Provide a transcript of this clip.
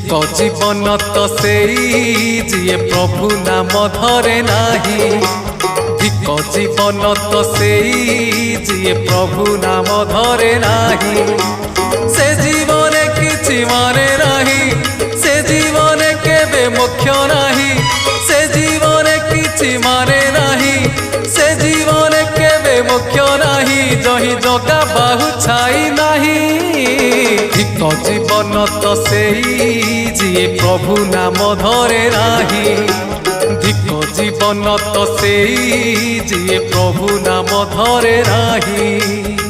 धिक जीवन तो सेई जिए प्रभु नाम धरे नाही। धिक जीवन तो सेई जिए प्रभु नाम धरे नाही। से जीवन किछि माने नाही, से जीवन केबे मोक्ष नाही। से जीवन किछि माने नाही, से जीवन केबे मोक्ष नाही। जही जगा बाहु छाई नाही। धिक जीवन तो सेई जिए प्रभु नाम धरे नाही। धिक जीवन तो सेई जिए प्रभु नाम धरे नाही।